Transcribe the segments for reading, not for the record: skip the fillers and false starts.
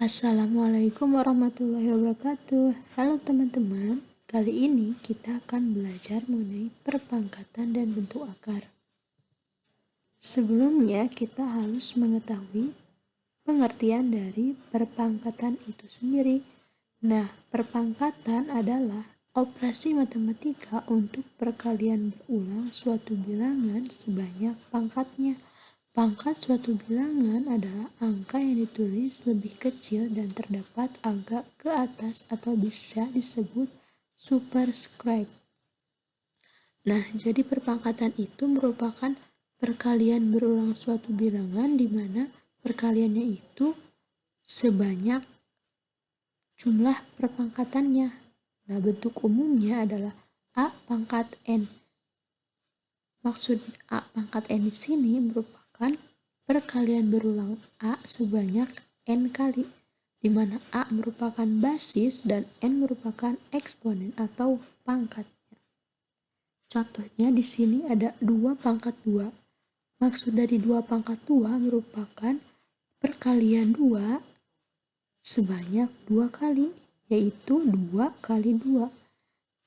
Assalamualaikum warahmatullahi wabarakatuh. Halo teman-teman, kali ini kita akan belajar mengenai perpangkatan dan bentuk akar. Sebelumnya kita harus mengetahui pengertian dari perpangkatan itu sendiri. Nah, perpangkatan adalah operasi matematika untuk perkalian berulang suatu bilangan sebanyak pangkatnya. Pangkat suatu bilangan adalah angka yang ditulis lebih kecil dan terdapat agak ke atas atau bisa disebut superscribe. Nah, jadi perpangkatan itu merupakan perkalian berulang suatu bilangan di mana perkaliannya itu sebanyak jumlah perpangkatannya. Nah, bentuk umumnya adalah A pangkat N. Maksud A pangkat N di sini merupakan perkalian berulang A sebanyak N kali, di mana A merupakan basis dan N merupakan eksponen atau pangkatnya. Contohnya di sini ada 2 pangkat 2. Maksud dari 2 pangkat 2 merupakan perkalian 2 sebanyak 2 kali, yaitu 2 kali 2.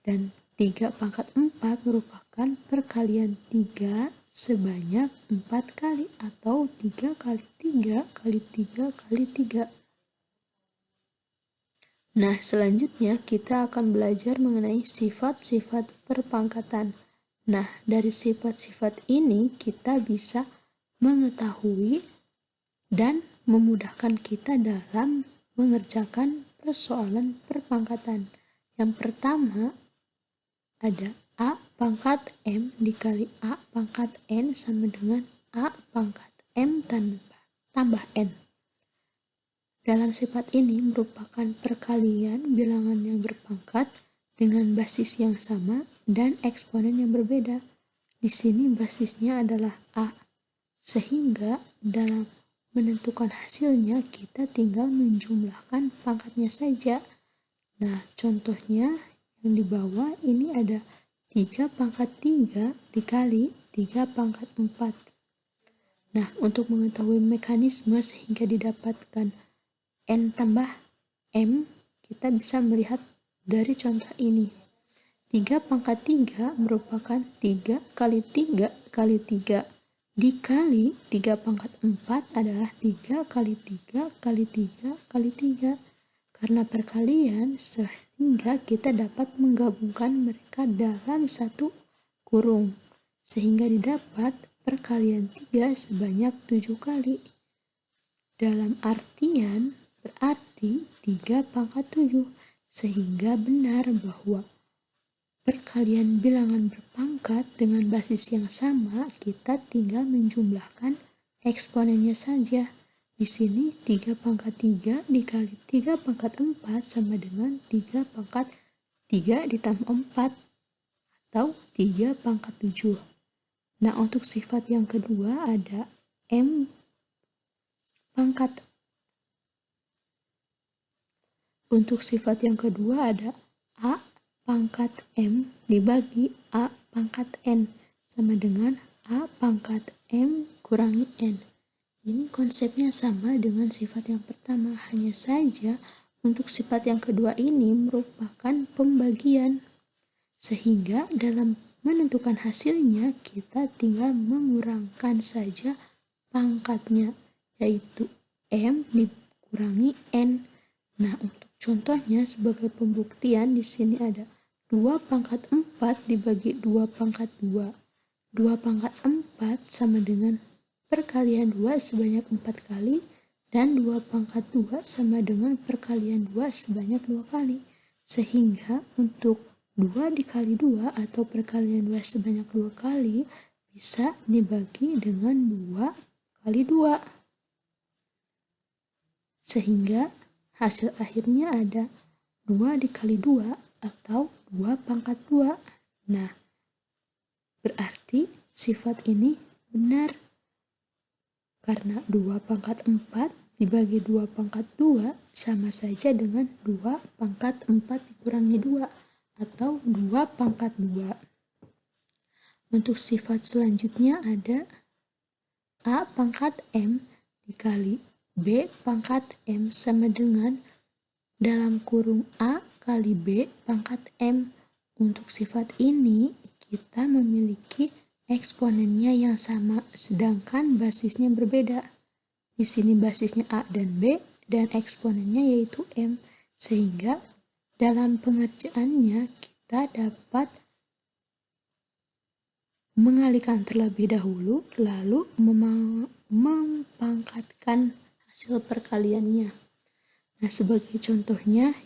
Dan 3 pangkat 4 merupakan perkalian 3 sebanyak 4 kali atau 3 kali 3 kali 3 kali 3. Nah, selanjutnya kita akan belajar mengenai sifat-sifat perpangkatan. Nah, dari sifat-sifat ini kita bisa mengetahui dan memudahkan kita dalam mengerjakan persoalan perpangkatan. Yang pertama ada A pangkat M dikali A pangkat N sama dengan A pangkat M tambah N. Dalam sifat ini merupakan perkalian bilangan yang berpangkat dengan basis yang sama dan eksponen yang berbeda. Di sini basisnya adalah A, sehingga dalam menentukan hasilnya kita tinggal menjumlahkan pangkatnya saja. Nah, contohnya yang di bawah ini ada 3 pangkat 3 dikali 3 pangkat 4. Nah, untuk mengetahui mekanisme sehingga didapatkan N tambah M, kita bisa melihat dari contoh ini. 3 pangkat 3 merupakan 3 kali 3 kali 3 dikali 3 pangkat 4 adalah 3 kali 3 kali 3 kali 3. Karena perkalian, sehingga kita dapat menggabungkan mereka dalam satu kurung, sehingga didapat perkalian 3 sebanyak 7 kali. Dalam artian, berarti 3 pangkat 7, sehingga benar bahwa perkalian bilangan berpangkat dengan basis yang sama, kita tinggal menjumlahkan eksponennya saja. Di sini 3 pangkat 3 dikali 3 pangkat 4 sama dengan 3 pangkat 3 ditambah 4 atau 3 pangkat 7. Nah, untuk sifat yang kedua ada M pangkat. Untuk sifat yang kedua ada A pangkat M dibagi A pangkat N sama dengan A pangkat M kurangi N. Ini konsepnya sama dengan sifat yang pertama, hanya saja untuk sifat yang kedua ini merupakan pembagian. Sehingga dalam menentukan hasilnya kita tinggal mengurangkan saja pangkatnya, yaitu M dikurangi N. Nah, untuk contohnya sebagai pembuktian di sini ada 2 pangkat 4 dibagi 2 pangkat 2. 2 pangkat 4 sama dengan perkalian 2 sebanyak 4 kali, dan 2 pangkat 2 sama dengan perkalian 2 sebanyak 2 kali. Sehingga untuk 2 dikali 2 atau perkalian 2 sebanyak 2 kali bisa dibagi dengan 2 kali 2. Sehingga hasil akhirnya ada 2 dikali 2 atau 2 pangkat 2. Nah, berarti sifat ini benar. Karena 2 pangkat 4 dibagi 2 pangkat 2 sama saja dengan 2 pangkat 4 dikurangi 2 atau 2 pangkat 2. Untuk sifat selanjutnya ada A pangkat M dikali B pangkat M sama dengan dalam kurung A kali B pangkat M. Untuk sifat ini, kita memiliki eksponennya yang sama, sedangkan basisnya berbeda. Di sini basisnya A dan B, dan eksponennya yaitu M. Sehingga dalam pengerjaannya kita dapat mengalihkan terlebih dahulu, lalu mempangkatkan hasil perkaliannya. Nah, sebagai contohnya,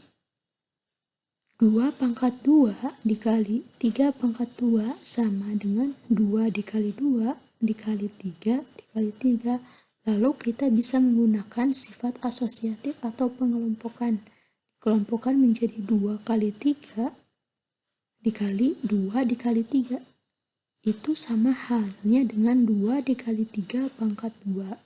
2 pangkat 2 dikali 3 pangkat 2 sama dengan 2 dikali 2 dikali 3 dikali 3. Lalu kita bisa menggunakan sifat asosiatif atau pengelompokan. Kelompokkan menjadi 2 kali 3 dikali 2 dikali 3. Itu sama halnya dengan 2 dikali 3 pangkat 2.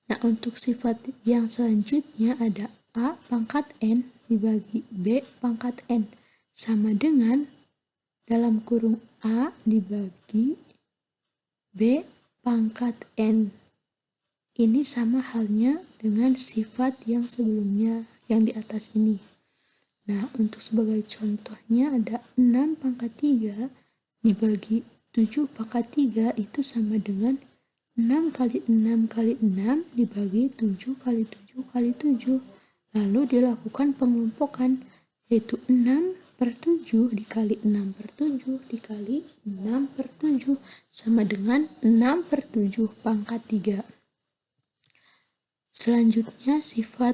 Nah, untuk sifat yang selanjutnya ada A pangkat N dibagi B pangkat N sama dengan dalam kurung A dibagi B pangkat N. Ini sama halnya dengan sifat yang sebelumnya yang di atas ini. Nah, untuk sebagai contohnya ada 6 pangkat 3 dibagi 7 pangkat 3 itu sama dengan 6 kali 6 kali 6 dibagi 7 kali 7 kali 7. Lalu dilakukan pengelompokan, yaitu 6 per 7 dikali 6 per 7 dikali 6 per 7 sama dengan 6 per 7 pangkat 3. Selanjutnya sifat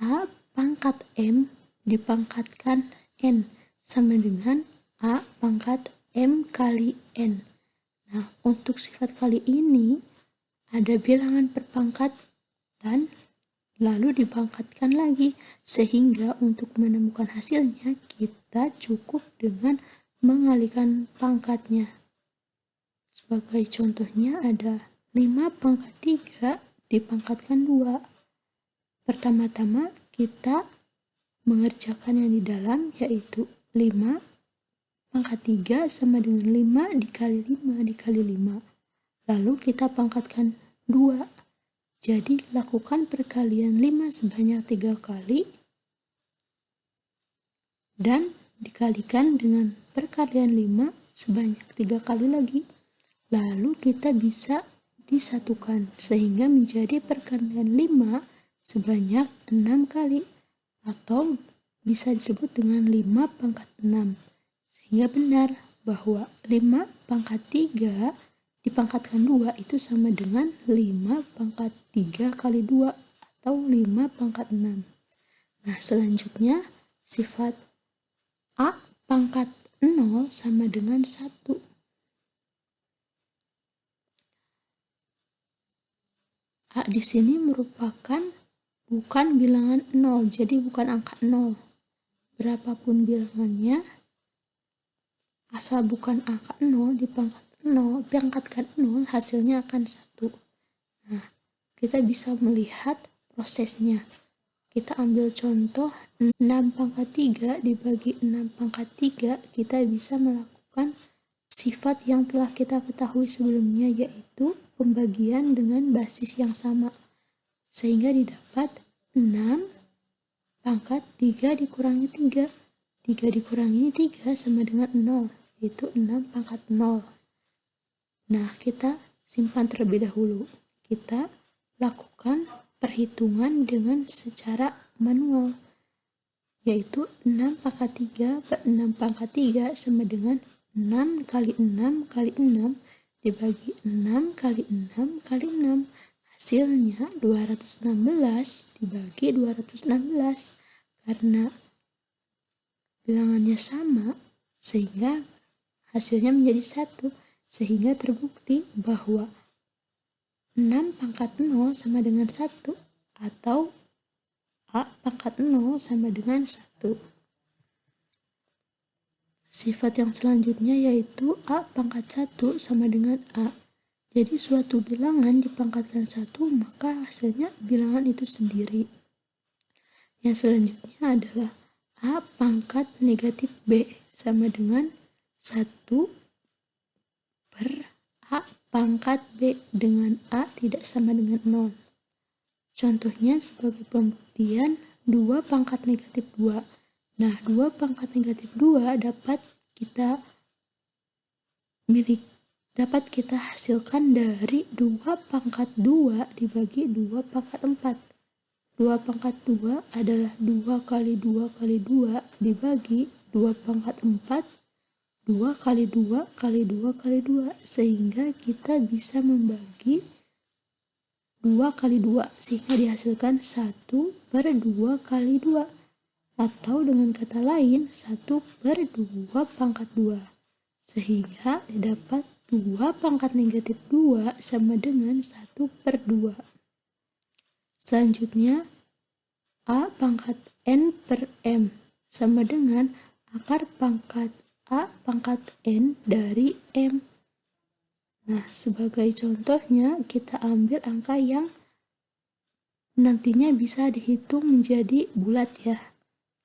A pangkat M dipangkatkan N sama dengan A pangkat M kali N. Nah, untuk sifat kali ini ada bilangan perpangkatan lalu dipangkatkan lagi, sehingga untuk menemukan hasilnya kita cukup dengan mengalihkan pangkatnya. Sebagai contohnya ada 5 pangkat 3 dipangkatkan 2. Pertama-tama kita mengerjakan yang di dalam, yaitu 5 pangkat 3 sama dengan 5 dikali 5 dikali 5. Lalu kita pangkatkan 2. Jadi lakukan perkalian 5 sebanyak 3 kali dan dikalikan dengan perkalian 5 sebanyak 3 kali lagi. Lalu kita bisa disatukan sehingga menjadi perkalian 5 sebanyak 6 kali, atau bisa disebut dengan 5 pangkat 6. Sehingga benar bahwa 5 pangkat 3 dipangkatkan 2 itu sama dengan 5 pangkat 3 kali 2 atau 5 pangkat 6. Nah, selanjutnya sifat A pangkat 0 sama dengan 1. A di sini merupakan bukan bilangan 0, jadi bukan angka 0. Berapapun bilangannya, asal bukan angka 0 dipangkatkan 0 hasilnya akan 1. Nah, kita bisa melihat prosesnya. Kita ambil contoh 6 pangkat 3 dibagi 6 pangkat 3, kita bisa melakukan sifat yang telah kita ketahui sebelumnya, yaitu pembagian dengan basis yang sama. Sehingga didapat 6 pangkat 3 dikurangi 3. 3 dikurangi 3 sama dengan 0, yaitu 6 pangkat 0. Nah, kita simpan terlebih dahulu. Kita lakukan perhitungan dengan secara manual, yaitu 6 pangkat 3 per 6 pangkat 3 sama dengan 6 kali 6 kali 6 dibagi 6 kali 6 kali 6. Hasilnya 216 dibagi 216. Karena bilangannya sama, sehingga hasilnya menjadi 1, sehingga terbukti bahwa 6 pangkat 0 sama dengan 1, atau A pangkat 0 sama dengan 1. Sifat yang selanjutnya yaitu A pangkat 1 sama dengan A. Jadi suatu bilangan dipangkatkan 1, maka hasilnya bilangan itu sendiri. Yang selanjutnya adalah A pangkat negatif B sama dengan 1 per A pangkat B, dengan A tidak sama dengan 0. Contohnya sebagai pembuktian 2 pangkat negatif 2. Nah, 2 pangkat negatif 2 dapat kita hasilkan dari 2 pangkat 2 dibagi 2 pangkat 4. 2 pangkat 2 adalah 2 kali 2 kali 2 dibagi 2 pangkat 4, 2 kali 2 kali 2 kali 2, sehingga kita bisa membagi 2 kali 2, sehingga dihasilkan 1/2 kali 2. Atau dengan kata lain, 1/2 pangkat 2. Sehingga dapat 2 pangkat negatif 2 sama dengan 1/2. Selanjutnya, A pangkat N per M sama dengan akar pangkat A pangkat N dari M. Nah, sebagai contohnya, kita ambil angka yang nantinya bisa dihitung menjadi bulat ya.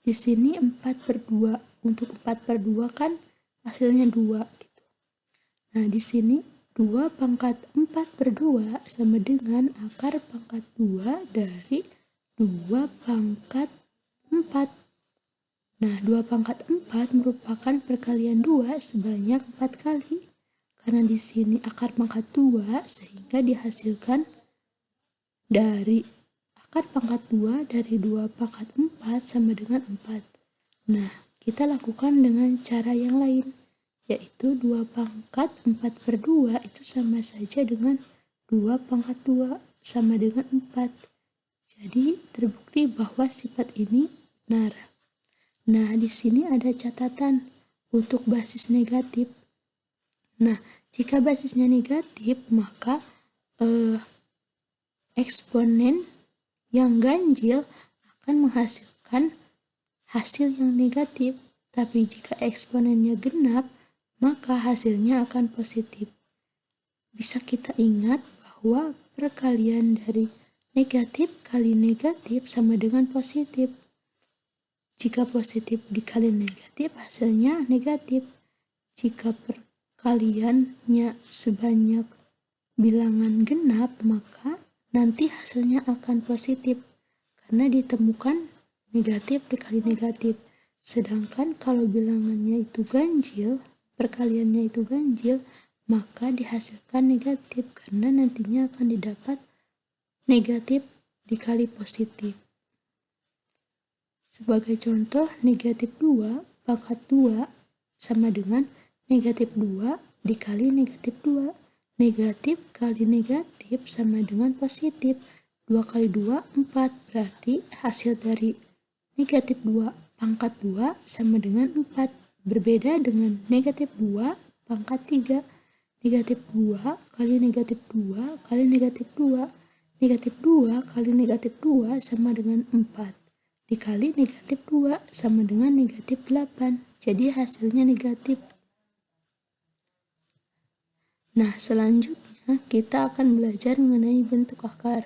Di sini 4/2. Untuk 4/2 kan hasilnya 2 gitu. Nah, di sini 2 pangkat 4/2 sama dengan akar pangkat 2 dari 2 pangkat 4. Nah, 2 pangkat 4 merupakan perkalian 2 sebanyak 4 kali. Karena di sini akar pangkat 2, sehingga dihasilkan dari akar pangkat 2 dari 2 pangkat 4 sama dengan 4. Nah, kita lakukan dengan cara yang lain, yaitu 2 pangkat 4/2 itu sama saja dengan 2 pangkat 2 sama dengan 4. Jadi, terbukti bahwa sifat ini benar. Nah, di sini ada catatan untuk basis negatif. Nah, jika basisnya negatif, maka eksponen yang ganjil akan menghasilkan hasil yang negatif. Tapi jika eksponennya genap, maka hasilnya akan positif. Bisa kita ingat bahwa perkalian dari negatif kali negatif sama dengan positif. Jika positif dikali negatif, hasilnya negatif. Jika perkaliannya sebanyak bilangan genap, maka nanti hasilnya akan positif karena ditemukan negatif dikali negatif. Sedangkan kalau bilangannya itu ganjil, perkaliannya itu ganjil, maka dihasilkan negatif karena nantinya akan didapat negatif dikali positif. Sebagai contoh, negatif 2 pangkat 2 sama dengan negatif 2 dikali negatif 2. Negatif kali negatif sama dengan positif. 2 kali 2, 4. Berarti hasil dari negatif 2 pangkat 2 sama dengan 4. Berbeda dengan negatif 2 pangkat 3. Negatif 2 kali negatif 2 kali negatif 2. Negatif 2 kali negatif 2 sama dengan 4. Dikali negatif 2 sama dengan negatif 8. Jadi hasilnya negatif. Nah, selanjutnya kita akan belajar mengenai bentuk akar.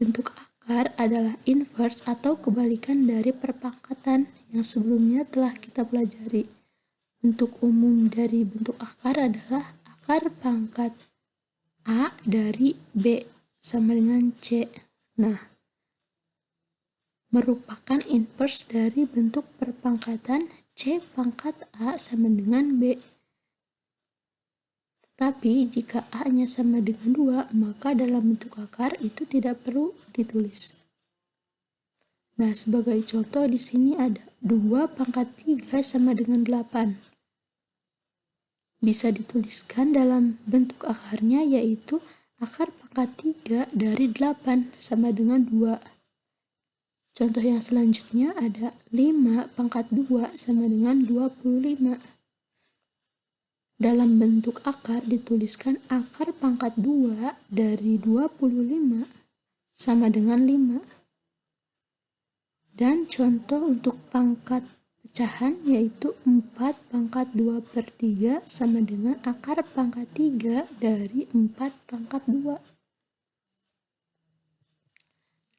Bentuk akar adalah inverse atau kebalikan dari perpangkatan yang sebelumnya telah kita pelajari. Bentuk umum dari bentuk akar adalah akar pangkat A dari B sama dengan C. Nah, merupakan inverse dari bentuk perpangkatan C pangkat A sama dengan B. Tetapi jika A-nya sama dengan 2, maka dalam bentuk akar itu tidak perlu ditulis. Nah, sebagai contoh di sini ada 2 pangkat 3 sama dengan 8. Bisa dituliskan dalam bentuk akarnya, yaitu akar pangkat 3 dari 8 sama dengan 2. Contoh yang selanjutnya ada 5 pangkat 2 sama dengan 25. Dalam bentuk akar dituliskan akar pangkat 2 dari 25 sama dengan 5. Dan contoh untuk pangkat pecahan yaitu 4 pangkat 2/3 sama dengan akar pangkat 3 dari 4 pangkat 2.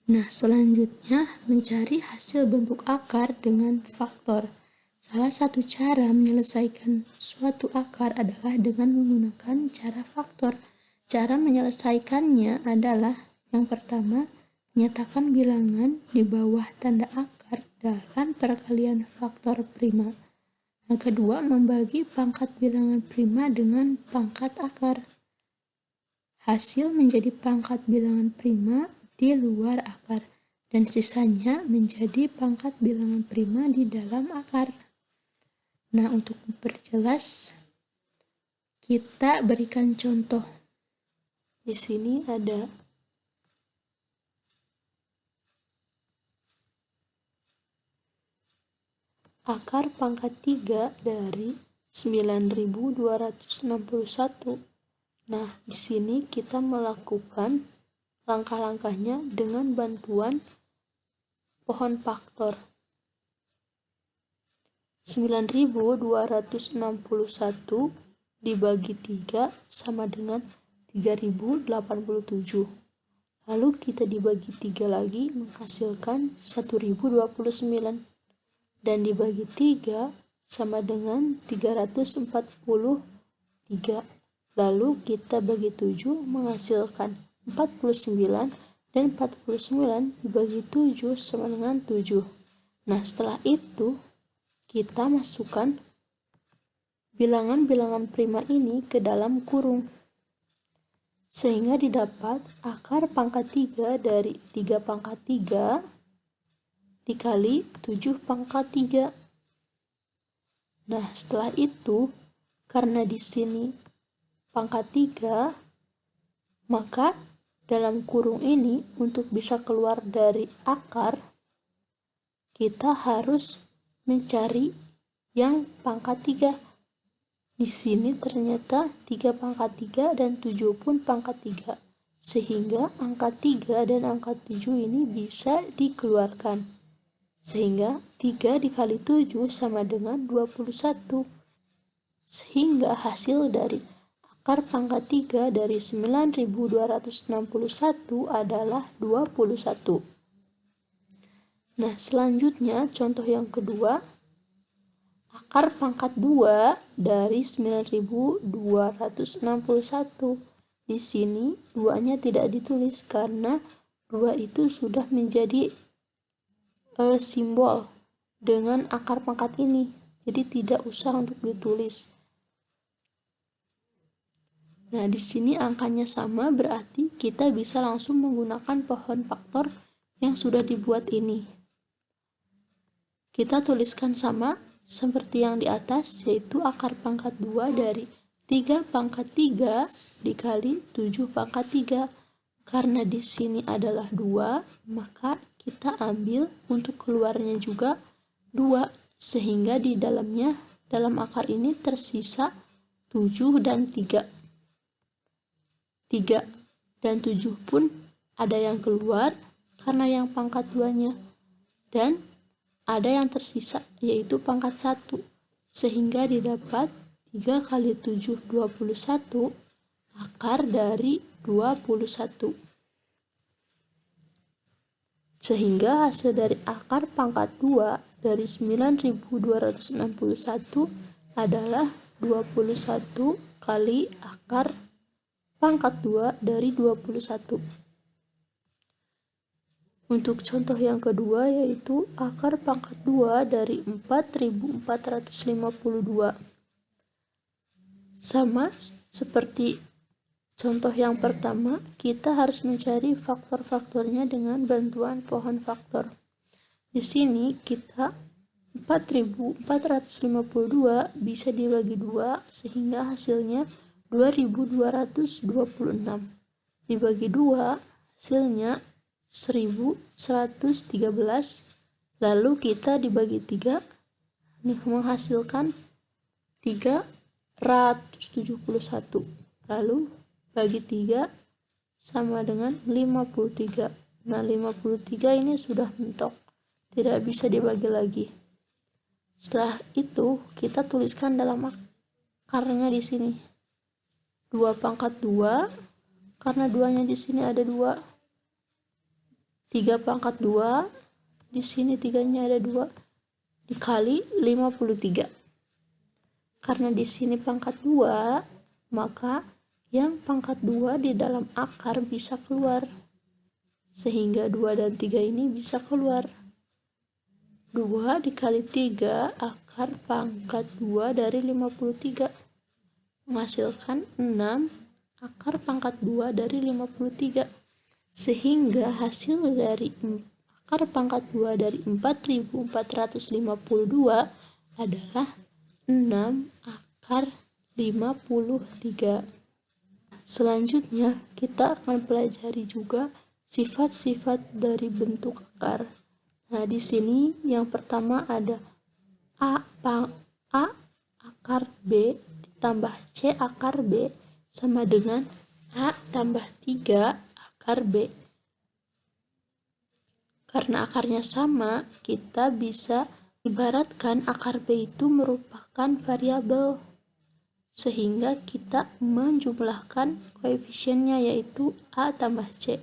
Nah, selanjutnya mencari hasil bentuk akar dengan faktor. Salah satu cara menyelesaikan suatu akar adalah dengan menggunakan cara faktor. Cara menyelesaikannya adalah yang pertama, Nyatakan bilangan di bawah tanda akar dalam perkalian faktor prima. Yang kedua, membagi pangkat bilangan prima dengan pangkat akar. Hasil menjadi pangkat bilangan prima di luar akar, dan sisanya menjadi pangkat bilangan prima di dalam akar. Nah, untuk memperjelas, kita berikan contoh. Di sini ada akar pangkat 3 dari 9.261. Nah, di sini kita melakukan langkah-langkahnya dengan bantuan pohon faktor. 9.261 dibagi 3 sama dengan 3.087. Lalu kita dibagi 3 lagi menghasilkan 1.029. Dan dibagi 3 sama dengan 343. Lalu kita bagi 7 menghasilkan 49, dan 49 dibagi 7 sama dengan 7. Nah, setelah itu kita masukkan bilangan-bilangan prima ini ke dalam kurung, sehingga didapat akar pangkat 3 dari 3 pangkat 3 dikali 7 pangkat 3. Nah, setelah itu, karena di sini pangkat 3, maka dalam kurung ini untuk bisa keluar dari akar, kita harus mencari yang pangkat 3. Di sini ternyata 3 pangkat 3 dan 7 pun pangkat 3. Sehingga angka 3 dan angka 7 ini bisa dikeluarkan. Sehingga 3 dikali 7 sama dengan 21. Sehingga hasil dari akar pangkat 3 dari 9.261 adalah 21. Nah, selanjutnya contoh yang kedua, akar pangkat 2 dari 9.261. Di sini 2-nya tidak ditulis karena 2 itu sudah menjadi simbol dengan akar pangkat ini. Jadi tidak usah untuk ditulis. Nah, di sini angkanya sama, berarti kita bisa langsung menggunakan pohon faktor yang sudah dibuat ini. Kita tuliskan sama seperti yang di atas, yaitu akar pangkat 2 dari 3 pangkat 3 dikali 7 pangkat 3. Karena di sini adalah 2, maka kita ambil untuk keluarnya juga 2, sehingga di dalamnya, dalam akar ini tersisa 7 dan 3. 3 dan 7 pun ada yang keluar karena yang pangkat 2-nya. Dan ada yang tersisa, yaitu pangkat 1, sehingga didapat 3 kali 7, 21, akar dari 21. Sehingga hasil dari akar pangkat 2 dari 9.261 adalah 21 kali akar pangkat 2 dari 21. Untuk contoh yang kedua, yaitu akar pangkat 2 dari 4.452. Sama seperti contoh yang pertama, kita harus mencari faktor-faktornya dengan bantuan pohon faktor. Di sini kita 4.452 bisa dibagi 2, sehingga hasilnya 2.226. Dibagi 2, hasilnya 1.113. Lalu kita dibagi 3, ini menghasilkan 371. Lalu bagi 3 sama dengan 53. Nah, 53 ini sudah mentok, tidak bisa dibagi lagi. Setelah itu kita tuliskan dalam akarnya di sini 2 pangkat 2, karena 2-nya di sini ada 2. 3 pangkat 2, di sini 3-nya ada 2, dikali 53. Karena di sini pangkat 2, maka yang pangkat 2 di dalam akar bisa keluar. sehingga 2 dan 3 ini bisa keluar. 2 dikali 3 akar pangkat 2 dari 53 menghasilkan 6 akar pangkat 2 dari 53, sehingga hasil dari akar pangkat 2 dari 4452 adalah 6 akar 53. Selanjutnya, kita akan pelajari juga sifat-sifat dari bentuk akar. Nah, di sini yang pertama ada A akar B ditambah C akar B sama dengan A tambah 3 akar B. Karena akarnya sama, kita bisa ibaratkan akar B itu merupakan variabel, sehingga kita menjumlahkan koefisiennya yaitu A tambah C.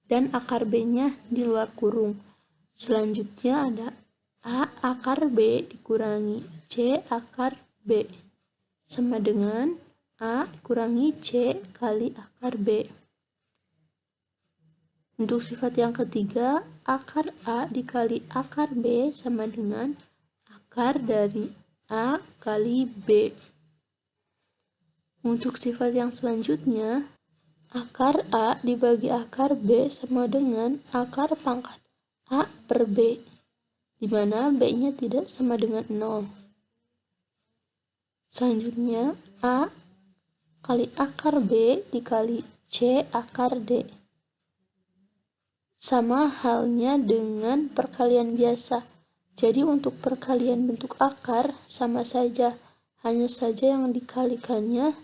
Dan akar B-nya di luar kurung. Selanjutnya ada A akar B dikurangi C akar B sama dengan A kurangi C kali akar B. Untuk sifat yang ketiga, akar A dikali akar B sama dengan akar dari A kali B. Untuk sifat yang selanjutnya, akar A dibagi akar B sama dengan akar pangkat A per B, di mana B-nya tidak sama dengan 0. Selanjutnya, A kali akar B dikali C akar D. Sama halnya dengan perkalian biasa. Jadi untuk perkalian bentuk akar sama saja, hanya saja yang dikalikannya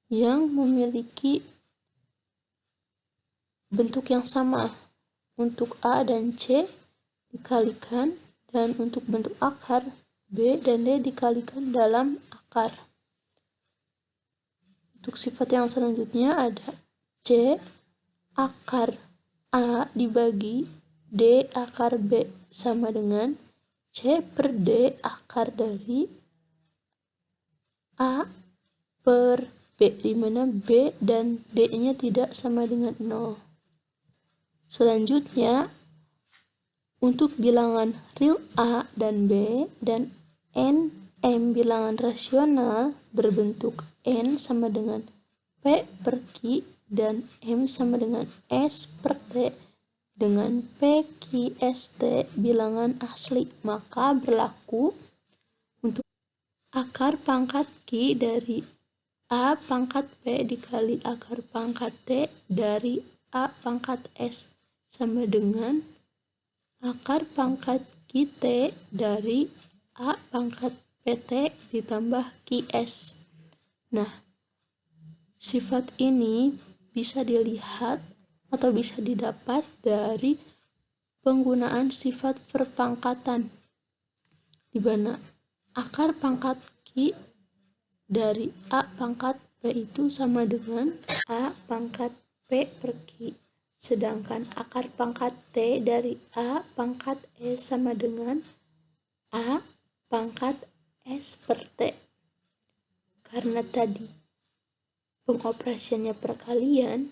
yang memiliki bentuk yang sama. Untuk A dan C dikalikan, dan untuk bentuk akar B dan D dikalikan dalam akar. Untuk sifat yang selanjutnya ada C akar A dibagi D akar B sama dengan C per D akar dari A per B, di mana B dan D-nya tidak sama dengan 0. Selanjutnya, untuk bilangan real A dan B dan N, M bilangan rasional berbentuk N sama dengan P per Q dan M sama dengan S per T dengan P, Q, S, T bilangan asli, maka berlaku untuk akar pangkat Q dari A pangkat P dikali akar pangkat T dari A pangkat S sama dengan akar pangkat QT dari A pangkat PT ditambah QS. Nah, sifat ini bisa dilihat atau bisa didapat dari penggunaan sifat perpangkatan, di mana akar pangkat Q dari A pangkat P itu sama dengan A pangkat P per Q. Sedangkan akar pangkat T dari A pangkat E sama dengan A pangkat S per T. Karena tadi pengoperasiannya perkalian,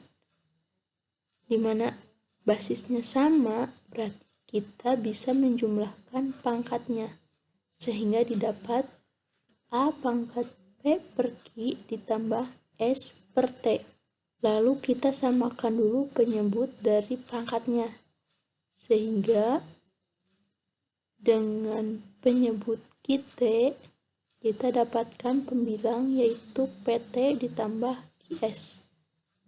di mana basisnya sama, berarti kita bisa menjumlahkan pangkatnya, sehingga didapat A pangkat P per Q ditambah S per T. Lalu kita samakan dulu penyebut dari pangkatnya, sehingga dengan penyebut QT kita dapatkan pembilang yaitu PT ditambah QS.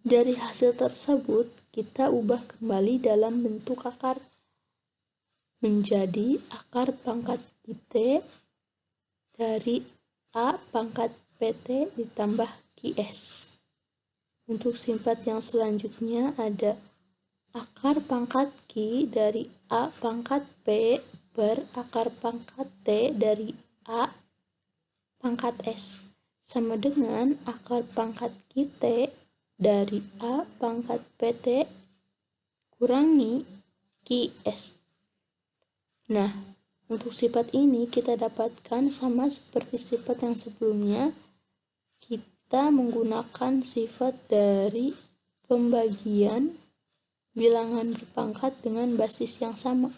Dari hasil tersebut, kita ubah kembali dalam bentuk akar menjadi akar pangkat QT dari A pangkat PT ditambah QS. Untuk sifat yang selanjutnya ada akar pangkat Q dari A pangkat P per akar pangkat T dari A pangkat S sama dengan akar pangkat QT dari A pangkat PT kurangi QS. Nah, untuk sifat ini kita dapatkan sama seperti sifat yang sebelumnya. Kita menggunakan sifat dari pembagian bilangan berpangkat dengan basis yang sama.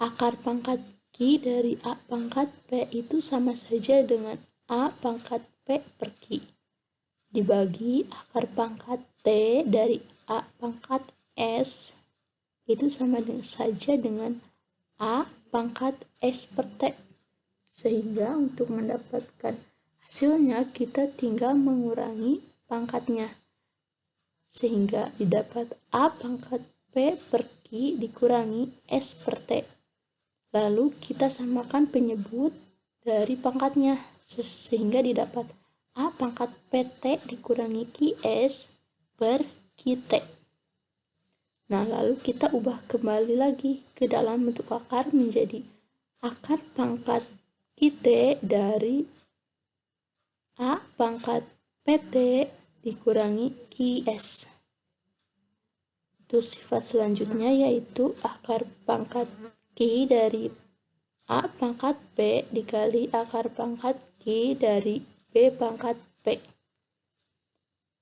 Akar pangkat Q dari A pangkat P itu sama saja dengan A pangkat P per Q. Dibagi akar pangkat T dari A pangkat S itu sama saja dengan A pangkat S per T. Sehingga untuk mendapatkan hasilnya kita tinggal mengurangi pangkatnya. Sehingga didapat A pangkat P per Q dikurangi S per T. Lalu kita samakan penyebut dari pangkatnya, sehingga didapat A pangkat PT dikurangi QS per QT. Nah, lalu kita ubah kembali lagi ke dalam bentuk akar menjadi akar pangkat QT dari A pangkat PT dikurangi QS. Itu sifat selanjutnya yaitu akar pangkat Q dari A pangkat P dikali akar pangkat Q dari B pangkat P.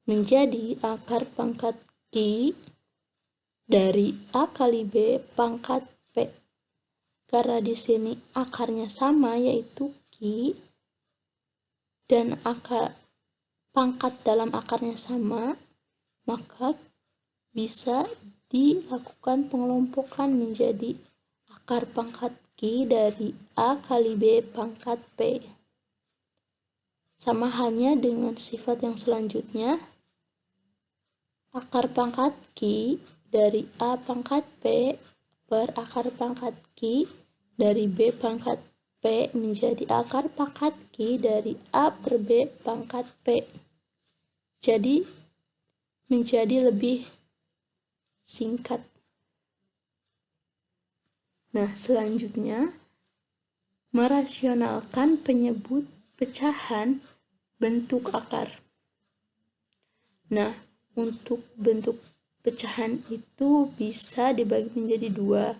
Menjadi akar pangkat Q dari A kali B pangkat P. Karena di sini akarnya sama yaitu Q dan akar pangkat dalam akarnya sama, maka bisa dilakukan pengelompokan menjadi akar pangkat Q dari A kali B pangkat P. Sama halnya dengan sifat yang selanjutnya, akar pangkat Q dari A pangkat P per akar pangkat Q dari B pangkat P menjadi akar pangkat Q dari A per B pangkat P. Jadi menjadi lebih singkat. Nah, selanjutnya merasionalkan penyebut pecahan bentuk akar. Nah, untuk bentuk pecahan itu bisa dibagi menjadi dua.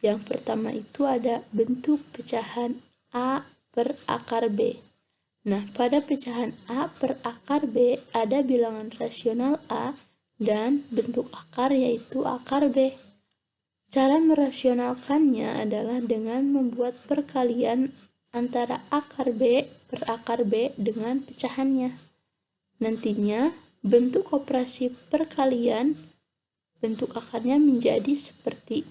Yang pertama itu ada bentuk pecahan A per akar B. Nah, pada pecahan A per akar B ada bilangan rasional A dan bentuk akar yaitu akar B. Cara merasionalkannya adalah dengan membuat perkalian antara akar B per akar B dengan pecahannya. Nantinya, bentuk operasi perkalian bentuk akarnya menjadi seperti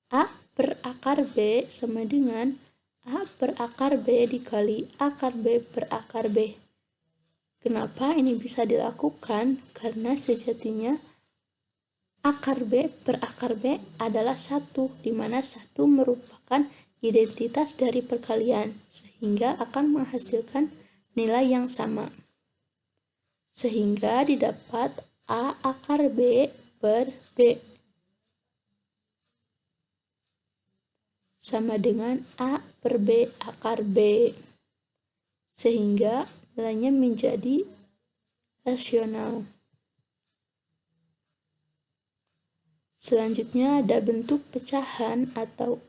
A per akar B sama dengan A per akar B dikali akar B per akar B. Kenapa ini bisa dilakukan? Karena sejatinya akar B per akar B adalah 1, di mana 1 merupakan identitas dari perkalian, sehingga akan menghasilkan nilai yang sama. Sehingga didapat A akar B per B sama dengan A per B akar B. Sehingga nilainya menjadi rasional. Selanjutnya ada bentuk pecahan atau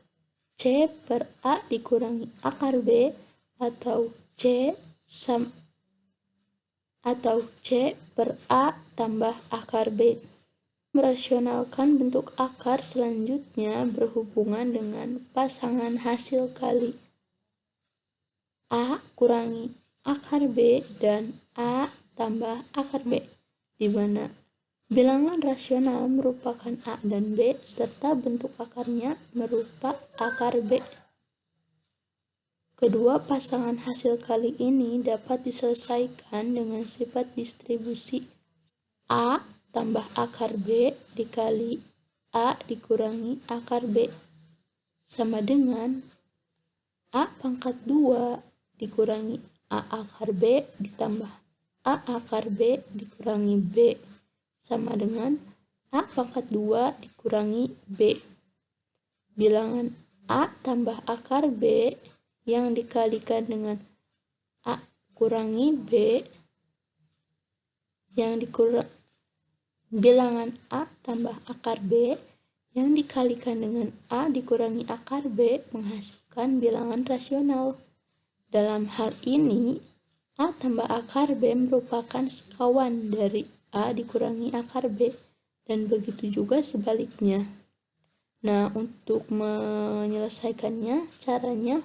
C per A dikurangi akar B atau C per A tambah akar B. Merasionalkan bentuk akar selanjutnya berhubungan dengan pasangan hasil kali A kurangi akar B dan A tambah akar B, di mana bilangan rasional merupakan A dan B, serta bentuk akarnya merupakan akar B. Kedua pasangan hasil kali ini dapat diselesaikan dengan sifat distribusi A tambah akar B dikali A dikurangi akar B, sama dengan A pangkat 2 dikurangi A akar B ditambah A akar B dikurangi B, sama dengan A pangkat 2 dikurangi B. Bilangan A tambah akar B yang dikalikan dengan A kurangi B yang bilangan A tambah akar B yang dikalikan dengan A dikurangi akar B menghasilkan bilangan rasional. Dalam hal ini, A tambah akar B merupakan sekawan dari A dikurangi akar B, dan begitu juga sebaliknya. Nah, untuk menyelesaikannya, caranya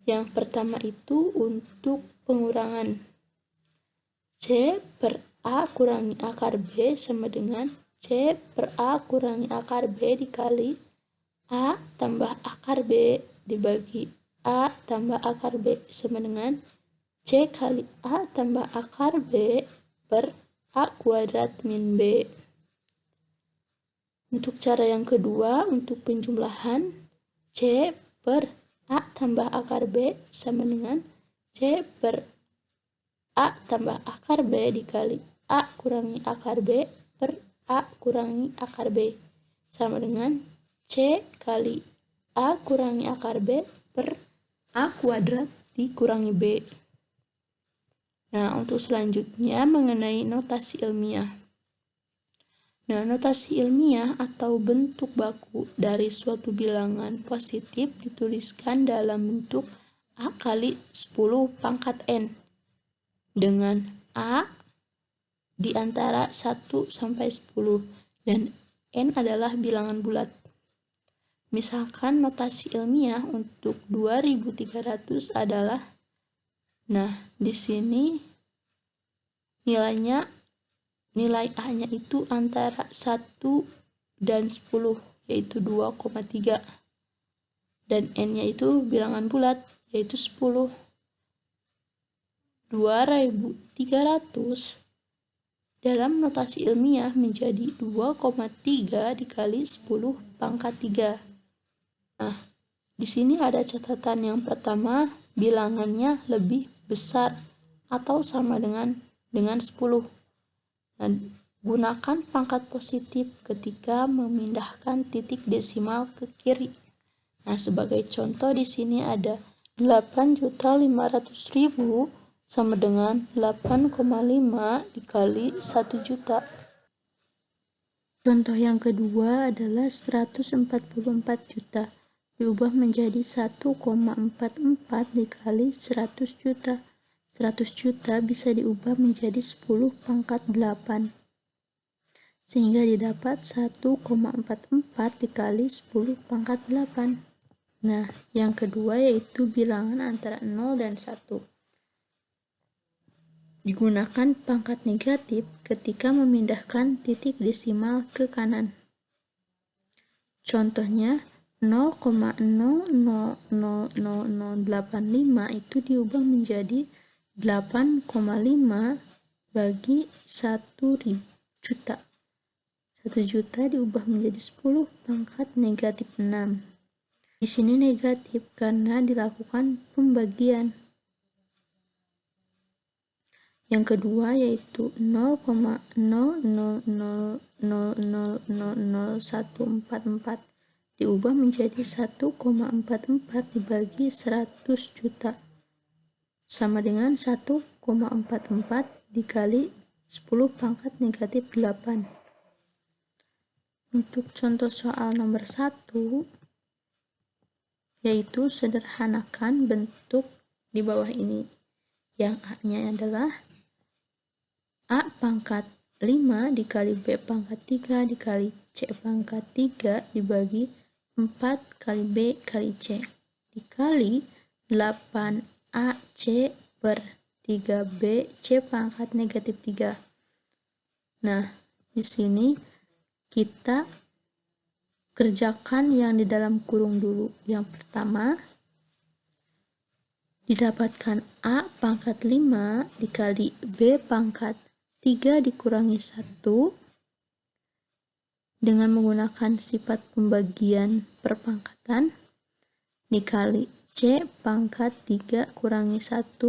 yang pertama itu untuk pengurangan. C per A kurangi akar B sama dengan C per A kurangi akar B dikali A tambah akar B dibagi A tambah akar B sama dengan C kali A tambah akar B per A kuadrat min B. Untuk cara yang kedua, untuk penjumlahan, C per A tambah akar B sama dengan C per A tambah akar B dikali A kurangi akar B per A kurangi akar B sama dengan C kali A kurangi akar B per A kuadrat dikurangi B. Nah, untuk selanjutnya mengenai notasi ilmiah. Nah, notasi ilmiah atau bentuk baku dari suatu bilangan positif dituliskan dalam bentuk A kali 10 pangkat N. Dengan A di antara 1 sampai 10 dan N adalah bilangan bulat. Misalkan notasi ilmiah untuk 2300 adalah, nah di sini nilai A-nya itu antara 1 dan 10 yaitu 2,3 dan N-nya itu bilangan bulat yaitu 10. 2300 dalam notasi ilmiah menjadi 2,3 dikali 10 pangkat 3. Nah, di sini ada catatan yang pertama, bilangannya lebih besar atau sama dengan 10. Nah, gunakan pangkat positif ketika memindahkan titik desimal ke kiri. Nah, sebagai contoh di sini ada 8.500.000 sama dengan 8,5 dikali 1 juta. Contoh yang kedua adalah 144 juta diubah menjadi 1,44 dikali 100 juta. 100 juta bisa diubah menjadi 10 pangkat 8 sehingga didapat 1,44 dikali 10 pangkat 8. Nah, yang kedua yaitu bilangan antara 0 dan 1. Digunakan pangkat negatif ketika memindahkan titik desimal ke kanan. Contohnya 0,000085 itu diubah menjadi 8,5 bagi 1 juta. 1 juta diubah menjadi 10 pangkat negatif 6. Di sini negatif karena dilakukan pembagian. Yang kedua yaitu 0,00000144 diubah menjadi 1,44 dibagi 100 juta sama dengan 1,44 dikali 10 pangkat negatif 8. Untuk contoh soal nomor 1 yaitu sederhanakan bentuk di bawah ini. Yang A-nya adalah A pangkat 5 dikali B pangkat 3 dikali C pangkat 3 dibagi 4 kali B kali C dikali 8AC per 3B C pangkat negatif 3. Nah, di sini kita kerjakan yang di dalam kurung dulu. Yang pertama, didapatkan A pangkat 5 dikali B pangkat 3 dikurangi 1 dengan menggunakan sifat pembagian perpangkatan dikali C pangkat 3 kurangi 1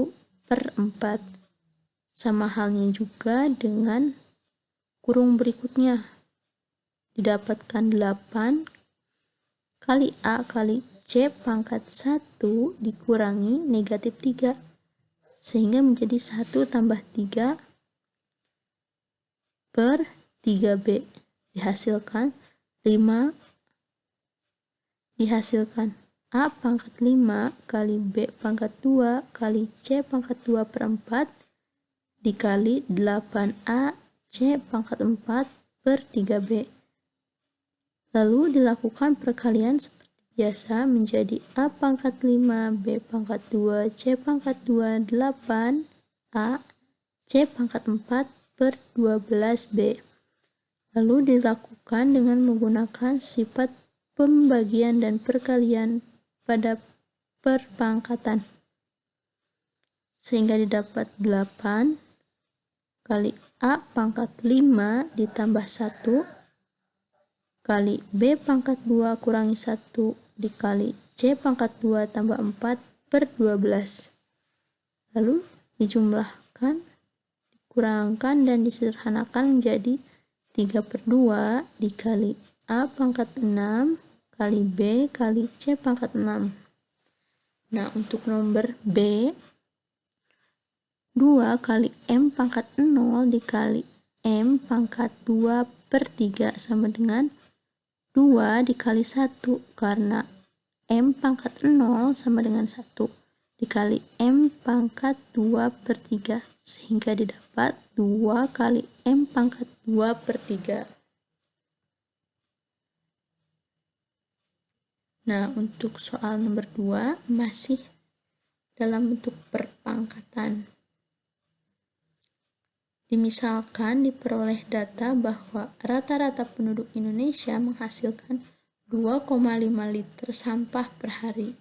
per 4. Sama halnya juga dengan kurung berikutnya. Didapatkan 8 kali A kali C pangkat 1 dikurangi negatif 3 sehingga menjadi 1 tambah 3 per 3B dihasilkan A pangkat 5 kali B pangkat 2 kali C pangkat 2 per 4 dikali 8A C pangkat 4 per 3B. Lalu dilakukan perkalian seperti biasa menjadi A pangkat 5, B pangkat 2, C pangkat 2, 8, A, C pangkat 4 per 12B. Lalu dilakukan dengan menggunakan sifat pembagian dan perkalian pada perpangkatan. Sehingga didapat 8 kali A pangkat 5 ditambah 1 kali B pangkat 2 kurangi 1 dikali C pangkat 2 tambah 4 per 12. Lalu dijumlahkan, dikurangkan, dan disederhanakan menjadi 3 per 2 dikali A pangkat 6 kali B kali C pangkat 6. Nah, untuk nomor B, 2 kali M pangkat 0 dikali M pangkat 2 per 3 sama dengan 2 dikali 1, karena M pangkat 0 sama dengan 1 dikali M pangkat 2 per 3, sehingga didapat 2 kali M pangkat 2 per 3. Nah, untuk soal nomor 2 masih dalam bentuk perpangkatan. Dimisalkan diperoleh data bahwa rata-rata penduduk Indonesia menghasilkan 2,5 liter sampah per hari.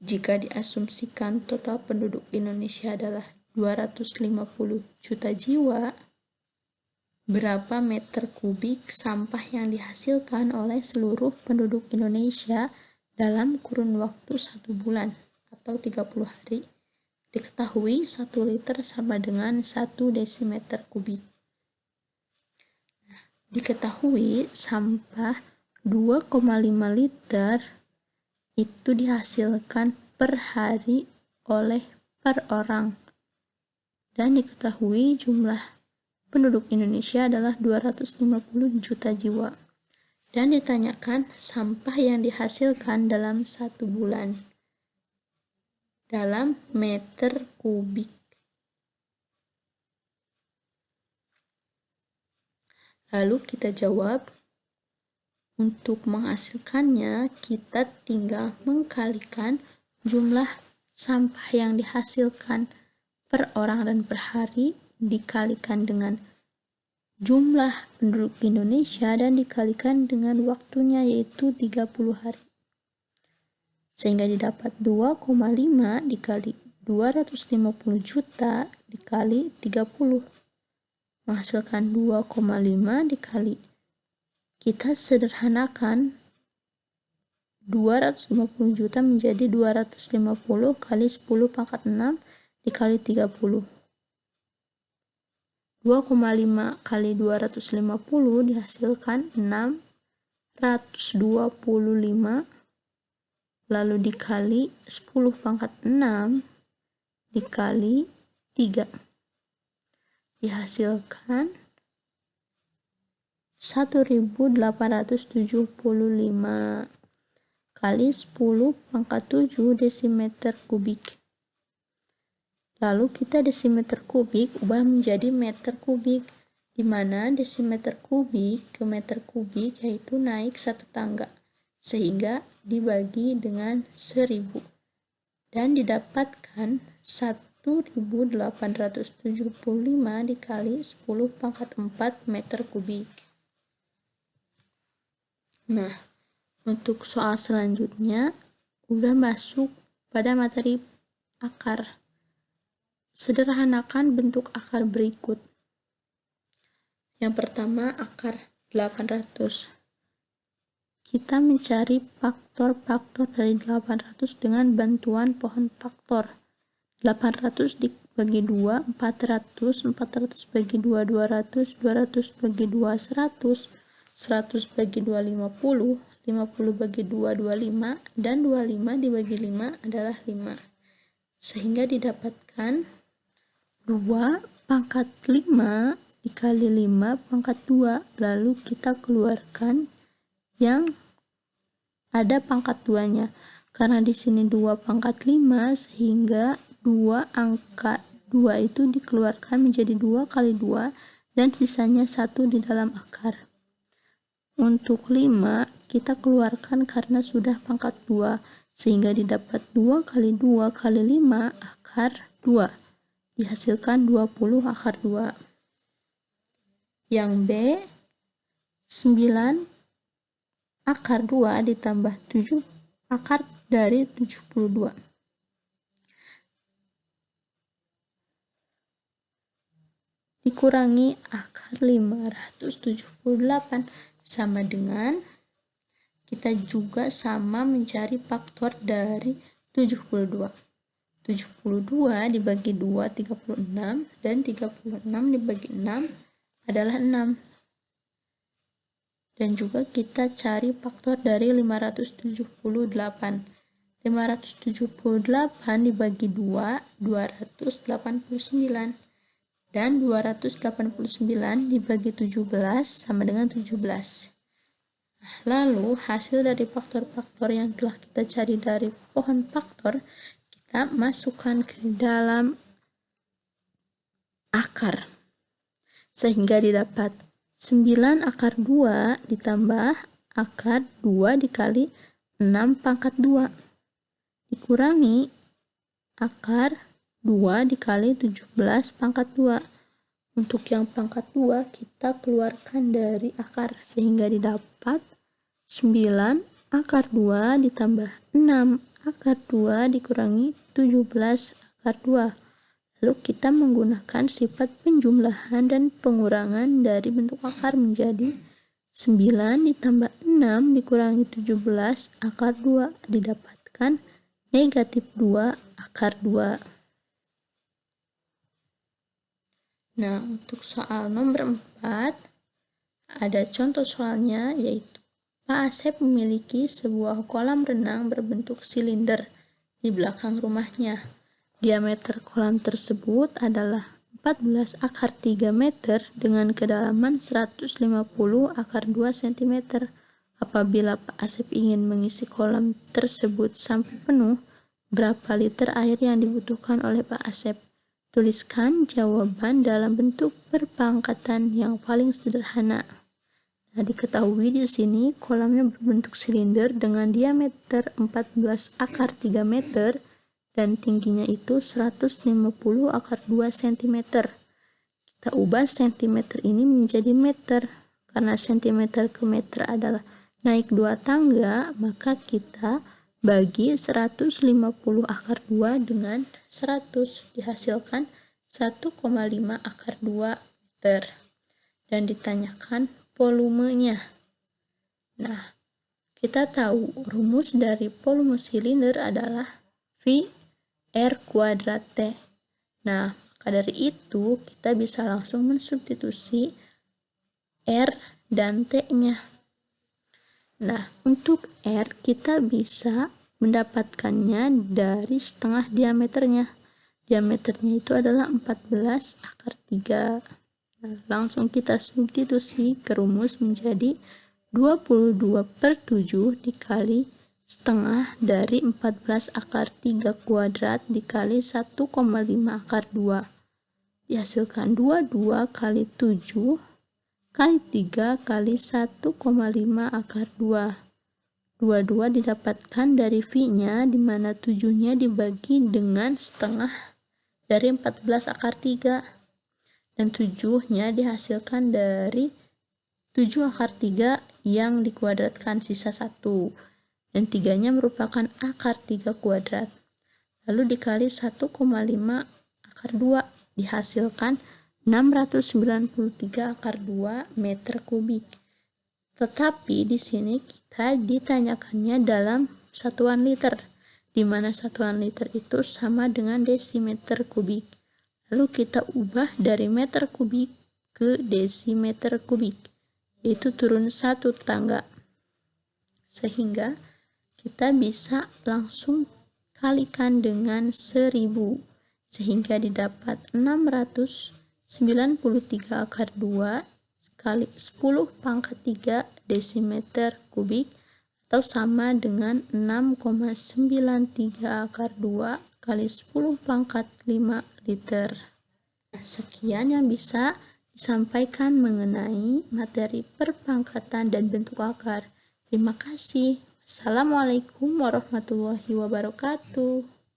Jika diasumsikan total penduduk Indonesia adalah 250 juta jiwa, berapa meter kubik sampah yang dihasilkan oleh seluruh penduduk Indonesia dalam kurun waktu 1 bulan atau 30 hari? Diketahui 1 liter sama dengan 1 desimeter kubik. Diketahui sampah 2,5 liter itu dihasilkan per hari oleh per orang. Dan diketahui jumlah penduduk Indonesia adalah 250 juta jiwa. Dan ditanyakan sampah yang dihasilkan dalam 1 bulan dalam meter kubik. Lalu kita jawab. Untuk menghasilkannya, kita tinggal mengkalikan jumlah sampah yang dihasilkan per orang dan per hari dikalikan dengan jumlah penduduk Indonesia dan dikalikan dengan waktunya, yaitu 30 hari. Sehingga didapat 2,5 dikali 250 juta dikali 30. Menghasilkan 2,5 dikali, kita sederhanakan 250 juta menjadi 250 kali 10 pangkat 6 dikali 30. 2,5 kali 250 dihasilkan 625, lalu dikali 10 pangkat 6 dikali 3. Dihasilkan 1875 kali 10 pangkat 7 desimeter kubik. Lalu kita desimeter kubik ubah menjadi meter kubik, di mana desimeter kubik ke meter kubik yaitu naik 1 tangga, sehingga dibagi dengan 1000 dan didapatkan 1875 dikali 10 pangkat 4 meter kubik. Nah, untuk soal selanjutnya udah masuk pada materi akar. Sederhanakan bentuk akar berikut. Yang pertama, akar 800. Kita mencari faktor-faktor dari 800 dengan bantuan pohon faktor. 800 dibagi 2, 400, 400 bagi 2, 200, 200 bagi 2, 100, 100 bagi 2, 50, 50 bagi 2, 25, dan 25 dibagi 5 adalah 5. Sehingga didapatkan 2 pangkat 5 dikali 5 pangkat 2, lalu kita keluarkan yang ada pangkat 2-nya. Karena di sini 2 pangkat 5, sehingga 2 angka 2 itu dikeluarkan menjadi 2 kali 2 dan sisanya 1 di dalam akar. Untuk 5 kita keluarkan karena sudah pangkat 2, sehingga didapat 2 kali 2 kali 5 akar 2. Dihasilkan 20 akar 2. Yang B, 9 akar 2 ditambah 7 akar dari 72. Dikurangi akar 578 sama dengan kita juga sama mencari faktor dari 72. 72 dibagi 2 36 dan 36 dibagi 6 adalah 6. Dan juga kita cari faktor dari 578. 578 dibagi 2 289 dan 289 dibagi 17 sama dengan 17. Lalu hasil dari faktor-faktor yang telah kita cari dari pohon faktor kita masukkan ke dalam akar, sehingga didapat 9 akar 2 ditambah akar 2 dikali 6 pangkat 2 dikurangi akar 2 dikali 17 pangkat 2. Untuk yang pangkat 2 kita keluarkan dari akar, sehingga didapat 9 akar 2 ditambah 6 akar 2 dikurangi 17 akar 2. Lalu kita menggunakan sifat penjumlahan dan pengurangan dari bentuk akar menjadi 9 ditambah 6 dikurangi 17 akar 2 didapatkan negatif 2 akar 2. Nah, untuk soal nomor 4, ada contoh soalnya, yaitu Pak Asep memiliki sebuah kolam renang berbentuk silinder di belakang rumahnya. Diameter kolam tersebut adalah 14 akar 3 meter dengan kedalaman 150 akar 2 cm. Apabila Pak Asep ingin mengisi kolam tersebut sampai penuh, berapa liter air yang dibutuhkan oleh Pak Asep? Tuliskan jawaban dalam bentuk perpangkatan yang paling sederhana. Nah, diketahui di sini kolamnya berbentuk silinder dengan diameter 14 akar 3 meter dan tingginya itu 150 akar 2 cm. Kita ubah cm ini menjadi meter. Karena cm ke meter adalah naik 2 tangga, maka kita bagi 150 akar 2 dengan 100 dihasilkan 1,5 akar 2 meter. Dan ditanyakan volumenya. Nah, kita tahu rumus dari volume silinder adalah V R kuadrat T. Nah, maka dari itu kita bisa langsung mensubstitusi R dan T-nya. Nah, untuk R kita bisa mendapatkannya dari setengah diameternya. Diameternya itu adalah 14 akar 3. Nah, langsung kita substitusi ke rumus menjadi 22/7 dikali setengah dari 14 akar 3 kuadrat dikali 1,5 akar 2. Dihasilkan 22 kali 7 kali 3 kali 1,5 akar 2. 22 didapatkan dari V-nya, di mana 7-nya dibagi dengan setengah dari 14 akar 3. Dan 7-nya dihasilkan dari 7 akar 3 yang dikuadratkan, sisa 1. Dan 3-nya merupakan akar 3 kuadrat. Lalu dikali 1,5 akar 2, dihasilkan 693 akar 2 meter kubik. Tetapi di sini kita ditanyakannya dalam satuan liter, di mana satuan liter itu sama dengan desimeter kubik. Lalu kita ubah dari meter kubik ke desimeter kubik, yaitu turun 1 tangga. Sehingga kita bisa langsung kalikan dengan 1000, sehingga didapat 693 akar 2 kali 10 pangkat 3 desimeter kubik, atau sama dengan 6,93 akar 2 kali 10 pangkat 5 liter. Sekian yang bisa disampaikan mengenai materi perpangkatan dan bentuk akar. Terima kasih. Assalamualaikum warahmatullahi wabarakatuh.